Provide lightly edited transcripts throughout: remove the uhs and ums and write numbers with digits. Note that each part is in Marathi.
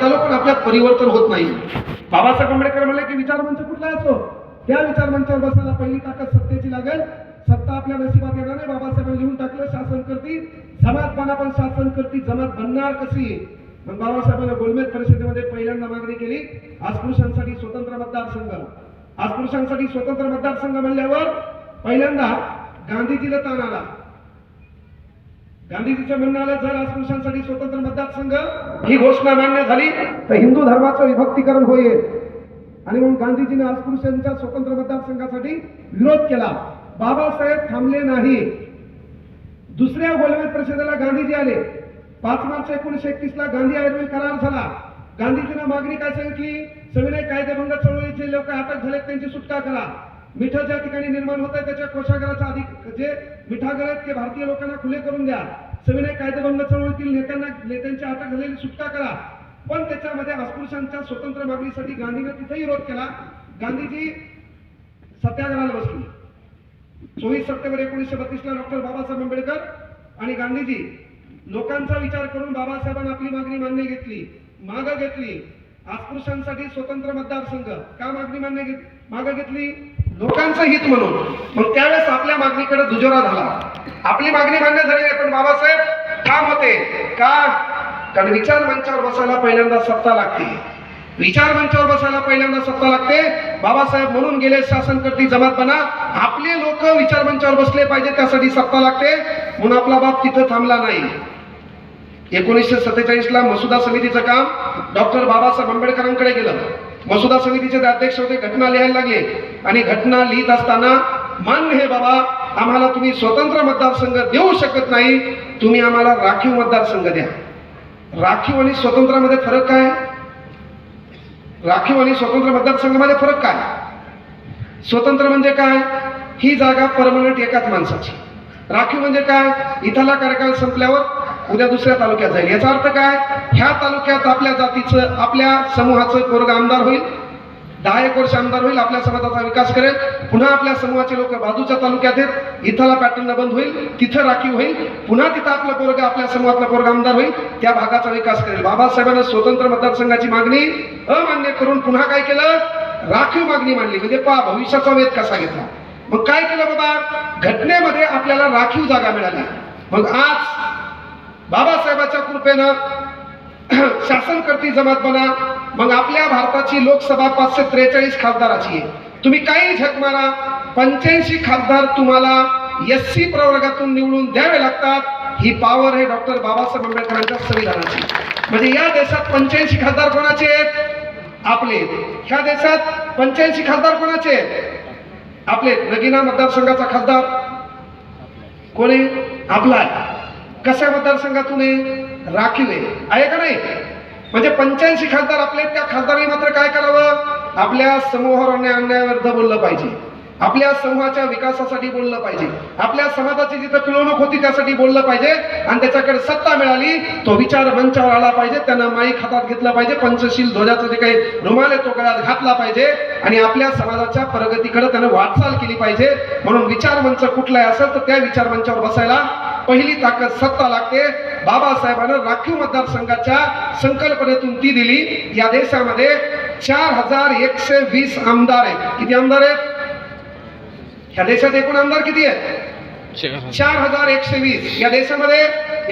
करत आलो पण आपल्यात परिवर्तन होत नाही. बाबासाहेब आंबेडकर म्हणले की विचारमंच कुठला असो त्या विचारमंचावर बसायला पहिली ताकद सत्तेची लागेल. सत्ता आपल्या नशिबात येणार नाही. बाबासाहेबांनी लिहून टाकलं शासन करती जमात बना, पण शासन करती जमात बनणार कशी. मग बाबासाहेबांनी गोलमेज परिषदेमध्ये पहिल्यांदा मागणी केली अस्पृश्यांसाठी स्वतंत्र मतदारसंघ. अस्पृश्यांसाठी स्वतंत्र मतदारसंघ म्हणल्यावर पहिल्यांदा गांधीजीला ताण आला. गांधीजीचं म्हणणं आलं जर अस्पृश्यांसाठी स्वतंत्र मतदारसंघ ही घोषणा मान्य झाली तर हिंदू धर्माचं विभक्तीकरण होईल. आणि म्हणून गांधीजीने अस्पृश्यांच्या स्वतंत्र मतदारसंघासाठी विरोध केला. बाबासाहेब थांबले नाही. दुसऱ्या गोलमेज परिषदेला गांधीजी आले. 5 मार्च 1931 ला गांधी आयर्विन करार झाला. गांधीजीने मागणी काय सांगितली, सविनय कायदेभंग चळवळीचे लोक अटक झालेत त्यांची सुटका करा. मिठं ज्या ठिकाणी निर्माण होत आहे त्याच्या कोषागाराचा जे मिठागर आहेत ते भारतीय लोकांना खुले करून द्या. सविनय कायदेभंग चळवळीतील नेत्यांची अटक झालेली सुटका करा. पण त्याच्यामध्ये अस्पृश्यांच्या स्वतंत्र मागणीसाठी गांधीने तिथेही विरोध केला. गांधीजी सत्याग्रहाला बसले. 24 सप्टेंबर 1932 ला डॉक्टर बाबासाहेब आंबेडकर आणि गांधीजी लोकांचा विचार करून बाबासाहेबांनी आपली मागणी मान्य घेतली. अस्पृश्यांसाठी स्वतंत्र मतदारसंघ का मागणी मागे घेतली, लोकांचं हित म्हणून. मग त्यावेळेस आपल्या मागणीकडे दुजोरा झाला. आपली मागणी मान्य झाली नाही पण बाबासाहेब ठाम होते. का? कारण विचार मंचावर बसायला पहिल्यांदा सत्ता लागते. विचार मंचावर बसायला पहिल्यांदा सत्ता लागते. बाबासाहेब म्हणून गेले शासनकर्ती जमात बना. आपले लोक विचार मंचावर बसले पाहिजे त्यासाठी सत्ता लागते. म्हणून आपला बाप तिथं थांबला नाही. 1947 ला मसुदा समितीचं काम डॉक्टर बाबासाहेब आंबेडकरांकडे गेलं. मसुदा समितीचे ते अध्यक्ष होते. घटना लिहायला लागले आणि घटना लिहित असताना मान्य हे बाबा आम्हाला तुम्ही स्वतंत्र मतदारसंघ देऊ शकत नाही, तुम्ही आम्हाला राखीव मतदारसंघ द्या. राखीव आणि स्वतंत्रामध्ये फरक काय? राखीव आणि स्वतंत्र मतदारसंघामध्ये फरक काय? स्वतंत्र म्हणजे काय? ही जागा परमनंट एकाच माणसाची. राखीव म्हणजे काय? इथला कार्यकाळ संपल्यावर उद्या दुसऱ्या तालुक्यात जाईल. याचा अर्थ काय? ह्या तालुक्यात आपल्या जातीचं आपल्या समूहाचं पोरग आमदार होईल, 10 वर्ष आमदार होईल, आपल्या समाजाचा विकास करेल. पुन्हा आपल्या समूहाचे लोक बाजूच्या तालुक्यात आहेत, इथला पॅटर्न बंद होईल, तिथं राखीव होईल. पुन्हा तिथं आपलं पोरग आपल्या समूहातला पोरग आमदार होईल, त्या भागाचा विकास करेल. बाबासाहेबांना स्वतंत्र मतदारसंघाची मागणी अमान्य करून पुन्हा काय केलं? राखीव मागणी मांडली. म्हणजे पहा भविष्याचा वेध कसा घेतला. मग काय केलं बाबा? घटनेमध्ये आपल्याला राखीव जागा मिळाल्या. मग आज बाबासाहेबांच्या कृपेनं शासनकर्ती जमात बना. मग आपल्या भारताची लोकसभा 543 खासदाराची आहे. तुम्ही काही झक मारा, 85 खासदार तुम्हाला SC प्रवर्गातून निवडून द्यावे लागतात. ही पॉवर आहे डॉक्टर बाबासाहेब आंबेडकरांच्या संविधानाची. म्हणजे या देशात 85 खासदार कोणाचे आहेत? आपले. ह्या देशात 85 खासदार कोणाचे आहेत? आपले. नगीना मतदारसंघाचा खासदार कोणी? आपला आहे. कशा मतदारसंघातून आहे? राखीव आहे का नाही? म्हणजे 85 खासदार आपले. त्या खासदारांनी मात्र काय करावं? आपल्या समूहावर अन्यायाविरुद्ध बोललं पाहिजे, आपल्या समूहाच्या विकासासाठी बोललं पाहिजे, आपल्या समाजाची जिथं पिळवणूक होती त्यासाठी बोललं पाहिजे. आणि त्याच्याकडे सत्ता मिळाली तो विचार मंचावर आला पाहिजे, त्यांना माईक हातात घेतला पाहिजे, पंचशील ध्वजाचं जे काही रुमाल आहे तो गळ्यात घातला पाहिजे आणि आपल्या समाजाच्या प्रगतीकडे त्यानं वाटचाल केली पाहिजे. म्हणून विचार मंच कुठलाही असेल तर त्या विचार मंचावर बसायला पहिली ताकद सत्ता लागते. बाबासाहेबांना राखीव मतदारसंघाच्या संकल्पनेतून ती दिली. या देशामध्ये 4120 आमदार आहेत. किती आमदार आहेत? या देशात एकूण आमदार किती आहेत? 4120. या देशामध्ये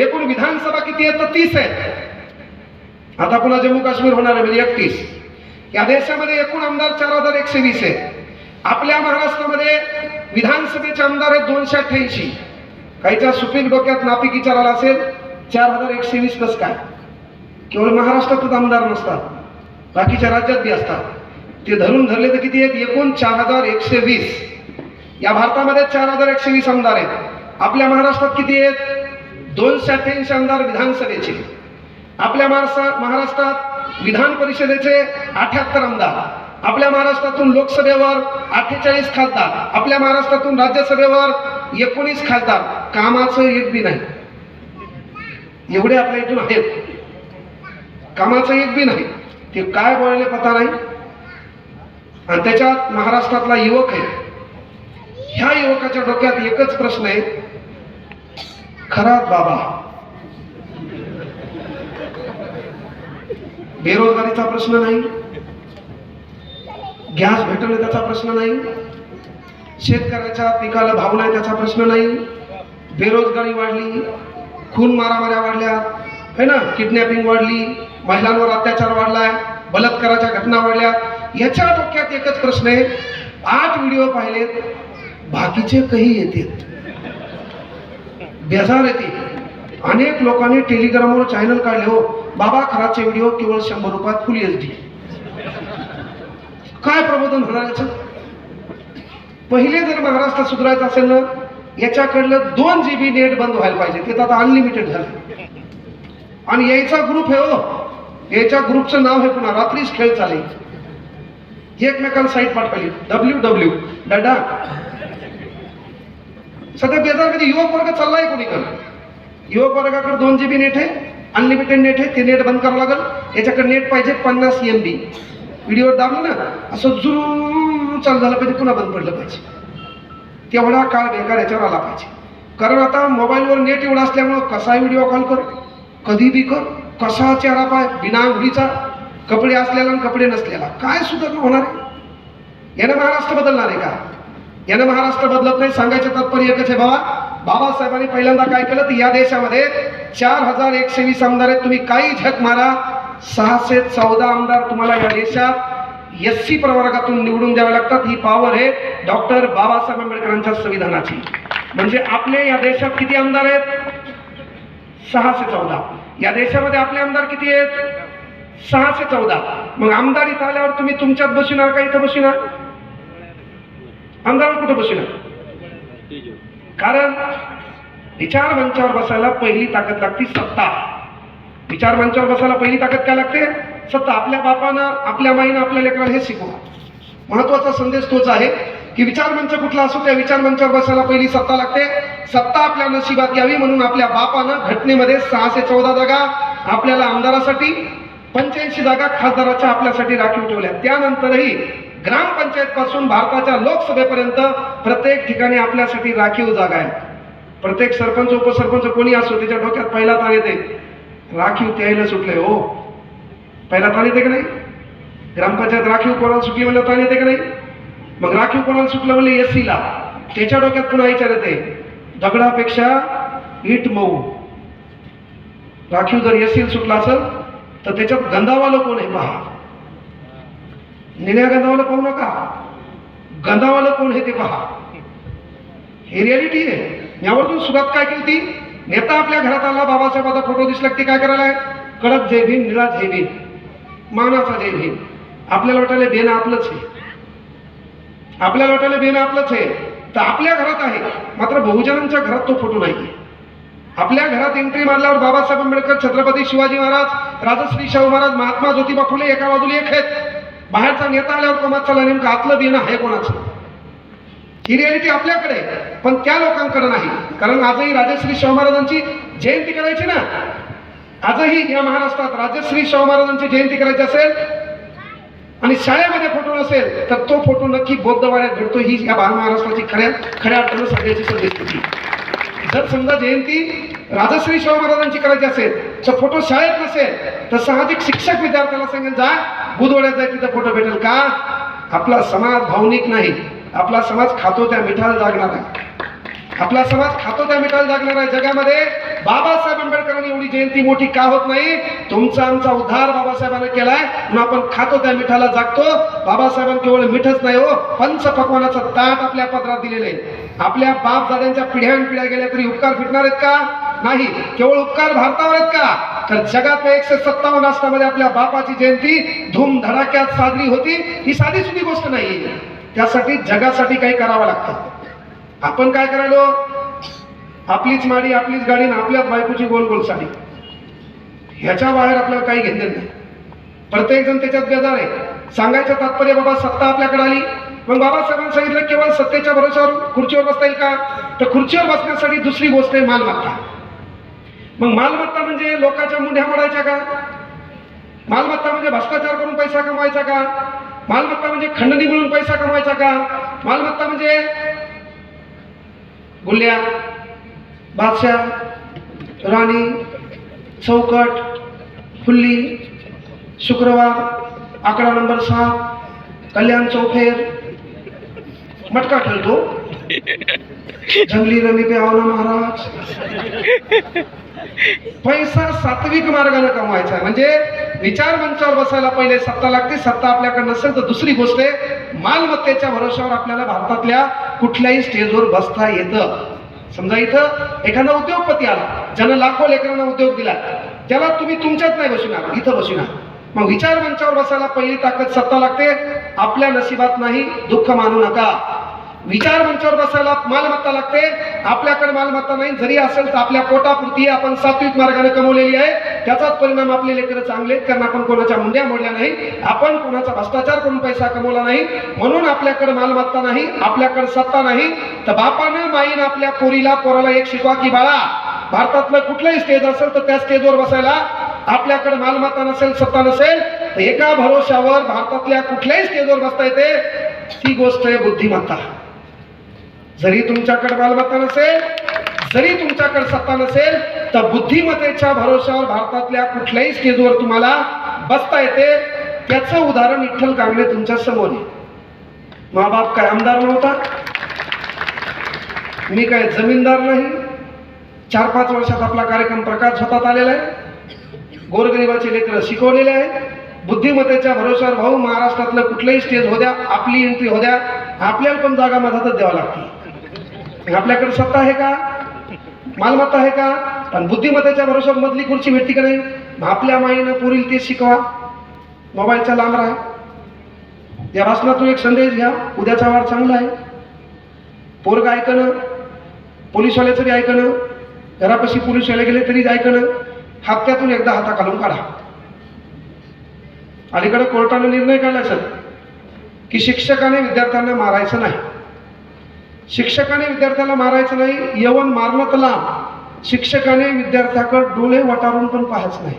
एकूण विधानसभा किती आहेत? तर 30 आहेत. आता पुन्हा जम्मू काश्मीर होणार आहे म्हणजे 31. या देशामध्ये एकूण आमदार 4120 आहेत. आपल्या महाराष्ट्रामध्ये विधानसभेचे आमदार आहेत 288. काहीच्या सुपीक डोक्यात नापीक विचार आला असेल 4120 कसं काय? केवळ महाराष्ट्रातच आमदार नसतात, बाकीच्या राज्यात बी असतात. ते धरले तर किती आहेत? एकूण 4120. या भारतामध्ये 4120 आमदार आहेत. आपल्या महाराष्ट्रात किती आहेत? 288 आमदार विधानसभेचे. आपल्या महाराष्ट्रात विधान परिषदेचे 78 आमदार. आपल्या महाराष्ट्रातून लोकसभेवर 48 खासदार. आपल्या महाराष्ट्रातून राज्यसभेवर 19 खासदार. कामाचं एक बी नाही. एवढे आपल्या इथून आहेत, कामाचं एक बी नाही. ते काय बोलले पता नाही. आणि त्याच्यात महाराष्ट्रातला युवक आहे. ह्या युवकाच्या डोक्यात एकच प्रश्न आहे, खरा बाबा बेरोजगारीचा प्रश्न नाही, गॅस भेटणे त्याचा प्रश्न नाही, शेतकऱ्याच्या पिकाला भाव नाही त्याचा प्रश्न नाही, बेरोजगारी वाढली, खून मारामाऱ्या वाढल्या है ना, किडनॅपिंग वाढली, महिलांवर अत्याचार वाढलाय, बलात्काराच्या घटना वाढल्या. याच्या डोक्यात एकच प्रश्न आहे. 8 व्हिडिओ पाहिलेत, बाकीचे काही येतात, बेजार येते. अनेक लोकांनी टेलिग्रामवर चॅनल काढले, हो बाबा खराचे व्हिडिओ केवळ 100 रुपयात फुल HD. काय प्रबोधन होणार याचं? पहिले जर महाराष्ट्र सुधारायचं असेल ना, याच्याकडलं 2 GB नेट बंद व्हायला पाहिजे. ते तर आता अनलिमिटेड झालं. आणि यायचा ग्रुप आहे, हो याच्या ग्रुपचं नाव आहे पुन्हा रात्रीच खेळ चालेल. एकमेकाला साईट पाठवली www. सध्या बेजारमध्ये युवक वर्ग चाललाय कोणीकडे. युवक वर्गाकडे 2 GB नेट आहे, अनलिमिटेड नेट आहे. ते नेट बंद करावं लागेल. याच्याकडे नेट पाहिजे 50 MB. व्हिडिओ दाबलं ना असं जुरू चालू झालं पाहिजे, पुन्हा बंद पडलं पाहिजे. तेवढा काळ बेकार याच्यावर आला पाहिजे. कारण आता मोबाईलवर नेट एवढा असल्यामुळं कसा व्हिडिओ कॉल कर, कधी बी कर, कसा चेहरा पाय, बिना अंघोळीचा, कपडे असलेला आणि कपडे नसलेला, काय सुधारणा होणार आहे? यानं महाराष्ट्र बदलणार आहे का? यानं महाराष्ट्र बदलत नाही. सांगायचं तात्पर्य एकच आहे, बाबासाहेबांनी पहिल्यांदा काय केलं तर या देशामध्ये 4120 आमदार आहेत. तुम्ही काही झक मारा, 614 आमदार तुम्हाला या देशात SC प्रवर्गातून निवडून द्यावे लागतात. ही पॉवर आहे डॉक्टर बाबासाहेब आंबेडकरांच्या संविधानाची. म्हणजे आपले या देशात किती आमदार आहेत? 614. या देशामध्ये आपले आमदार किती आहेत? 614. मग आमदार इथं आल्यावर तुम्ही तुमच्यात बसणार का इथं बसणार? आमदार कुठं बसणार? कारण विचार मंचावर बसायला पहिली ताकद लागते सत्ता. विचार मंचावर बसायला पहिली ताकद काय लागते? सत्ता. आपल्या बापानं, आपल्या माईनं आपल्या लेकराला हे शिकवा. महत्वाचा संदेश तोच आहे की विचार मंच कुठला असो, त्या विचार मंचावर बसायला पहिली सत्ता लागते. सत्ता आपल्या नशिबात यावी म्हणून आपल्या बापानं घटनेमध्ये 614 जागा आपल्याला आमदारासाठी, 85 जागा खासदाराच्या आपल्यासाठी राखीव ठेवल्या. त्यानंतरही ग्रामपंचायत पासून भारताच्या लोकसभेपर्यंत प्रत्येक ठिकाणी आपल्यासाठी राखीव जागा आहे. प्रत्येक सरपंच उपसरपंच कोणी असो त्याच्या डोक्यात पहिला ताण येते, राखीव त्याला सुटले. हो पहिला ताण येते का नाही? ग्रामपंचायत राखीव कोणाला सुटली म्हणलं ताण येते का नाही? मग राखीव कोणाला सुटलं म्हणले SC ला, त्याच्या डोक्यात पुन्हा विचार येते, दगडापेक्षा इट मऊ. राखीव जर SC सुटला असेल तर त्याच्यात गंधावालं कोण आहे पहा. निळ्या गंधावाला पाहू नका, गंधावाला कोण आहे ते पहा. हे रियालिटी आहे. यावरून सुरुवात काय केली ती? नेता आपल्या घरात आला, बाबासाहेबाचा फोटो दिसला की काय करायला? कडक जय भीम, निळा जय भीम, मानाचा जय भीम. आपल्याला वाटायला बेन आपलंच आहे, आपल्याला वाटायला बेन आपलंच आहे. तर आपल्या घरात आहे, मात्र बहुजनांच्या घरात तो फोटो नाही. आपल्या घरात एंट्री मारल्यावर बाबासाहेब आंबेडकर, छत्रपती शिवाजी महाराज, राजश्री शाहू महाराज, महात्मा ज्योतिबा फुले एका बाजूला एक आहेत. बाहेरचा नेता आल्यावर कोणाचं नेमकं आतलं बेन आहे कोणाचं? ही रियालिटी आपल्याकडे, पण त्या लोकांकडे नाही. कारण आजही राजश्री शाहू महाराजांची जयंती करायची ना, आजही या महाराष्ट्रात राजश्री शाहू महाराजांची जयंती करायची असेल आणि शाळेमध्ये फोटो नसेल तर तो फोटो नक्की बौद्धवाड्यात भेटतो. ही या महाराष्ट्राची खऱ्या अर्थानं सध्याची सद्यस्थिती. जर समजा जयंती राजश्री शाहू महाराजांची करायची असेल तर फोटो शाळेत नसेल तर साहजिक शिक्षक विद्यार्थ्याला सांगेल जा बुधवाड्यात जाय, तिथं फोटो भेटेल का? आपला समाज भावनिक नाही, आपला समाज खातो त्या मिठाला जागणार आहे. आपला समाज खातो त्या मिठाला जागणार आहे. जगामध्ये बाबासाहेब आंबेडकरांनी एवढी जयंती मोठी का होत नाही? तुमचा आमचा उद्धार बाबासाहेबांनी केलाय म्हणून आपण खातो त्या मिठाला जागतो. बाबासाहेबांनी केवळ मिठच नाही, हो पंच पक्वानाचं ताट आपल्या पदरात दिलेले. आपल्या बापदाद्यांच्या पिढ्यानपिढ्या गेल्या तरी उपकार फिटणार आहेत का? नाही. केवळ उपकार भारतावर आहेत का? तर जगातल्या 157 राष्ट्रामध्ये आपल्या बापाची जयंती धूमधडाक्यात साजरी होती. ही साधी सुधी गोष्ट नाही. त्यासाठी जगासाठी काही करावं लागतं. आपण काय करायलो? आपलीच माडी, आपलीच गाडी आणि आपल्याच बायकोची गोल गोल साडी. ह्याच्या बाहेर आपल्याला काही घेतलेलं नाही. प्रत्येक जण त्याच्यात बेजार आहे. सांगायचं तात्पर्य, बाबा सत्ता आपल्याकडे आली. मग बाबासाहेबांनी सांगितलं केवळ सत्तेच्या भरोश्यावर खुर्चीवर बसता येईल का? तर खुर्चीवर बसण्यासाठी दुसरी गोष्ट आहे मालमत्ता. मग मालमत्ता म्हणजे लोकांच्या मुंड्या मोडायच्या का? मालमत्ता म्हणजे भ्रष्टाचार करून पैसा कमवायचा का? मालमत्ता म्हणजे खंडणी मिळून पैसा कमवायचा का? मालमत्ता म्हणजे गुल्ल्या, बादशाह, राणी, चौकट, खुल्ली, शुक्रवार आकडा नंबर 7 कल्याण चौफेर मटका खेळतो, जंगली रमी पे आओ ना महाराज. पैसा सात्विक मार्गाने कमवायचा आहे. म्हणजे विचार मंचावर बसायला पहिले सत्ता लागते. सत्ता आपल्याकडे नसेल तर दुसरी गोष्ट आहे, मालमत्तेच्या भरोश्यावर आपल्याला भारतातल्या कुठल्याही स्टेजवर बसता येतं. समजा इथं एखादा उद्योगपती आला, ज्यानं लाखो लेकरांना उद्योग दिला, त्याला तुम्ही तुमच्यात नाही बसवणार, इथं बसवणार. मग विचार मंचावर बसायला पहिली ताकद सत्ता लागते. आपल्या नशिबात नाही दुःख मानू नका. विचार मंचावर बसायला मालमत्ता लागते. आपल्याकडे मालमत्ता नाही, जरी असेल तर आपल्या पोटापुरती आपण सात्विक मार्गाने कमवलेली आहे. त्याचाच परिणाम आपले लेकरं चांगले आहेत, कारण आपण कोणाच्या मुंड्या मोडल्या नाही, आपण कोणाचा भ्रष्टाचार करून पैसा कमवला नाही. म्हणून आपल्याकडे मालमत्ता नाही, आपल्याकडे सत्ता नाही. तर बापानं माईन आपल्या पोराला एक शिकवा की बाळा, भारतातलं कुठलंही स्टेज असेल तर त्या स्टेजवर बसायला आपल्याकडे मालमत्ता नसेल, सत्ता नसेल तर एका भरोश्यावर भारतातल्या कुठल्याही स्टेजवर बसता येते. ती गोष्ट आहे बुद्धिमत्ता. जरी तुमच्याकडे मालमत्ता नसेल, जरी तुमच्याकडे सत्ता नसेल, तर बुद्धिमत्तेच्या भरोश्यावर भारतातल्या कुठल्याही स्टेजवर तुम्हाला बसता येते. त्याचं उदाहरण विठ्ठल कांगणे तुमच्या समोर आहे. माबाप काय आमदार नव्हता, मी काय जमीनदार नाही. 4-5 वर्षात आपला कार्यक्रम प्रकाश होतात आलेला आहे. गोरगरिबाचे लेकरं शिकवलेले आहे. बुद्धिमत्तेच्या भरोश्यावर भाऊ महाराष्ट्रातलं कुठलंही स्टेज हो द्या, आपली एंट्री हो द्या, आपल्याला पण जागा मधातच द्यावा लागते. आपल्याकडे सत्ता आहे का, मालमत्ता आहे का, पण बुद्धिमत्तेच्या भरोश्यावर मधली खुर्ची भेटती का नाही. आपल्या माईनं पुरील ते शिकवा, मोबाईलचा लांब राहा. या भाषणातून एक संदेश घ्या, उद्याचा वार चांगला आहे. पोरग ऐकणं, पोलीसवाल्याचं बी ऐकणं, घरापाशी पोलीसवाले गेले तरी ऐकणं, हप्त्यातून एकदा हाता घालून काढा. अलीकडे कोर्टाने निर्णय काढला सर की शिक्षकाने विद्यार्थ्यांना मारायचं नाही. शिक्षकाने विद्यार्थ्याला मारायचं नाही, येऊन मारणं तर लांब, शिक्षकाने विद्यार्थ्याकडे डोळे वटारून पण पाहायचं नाही.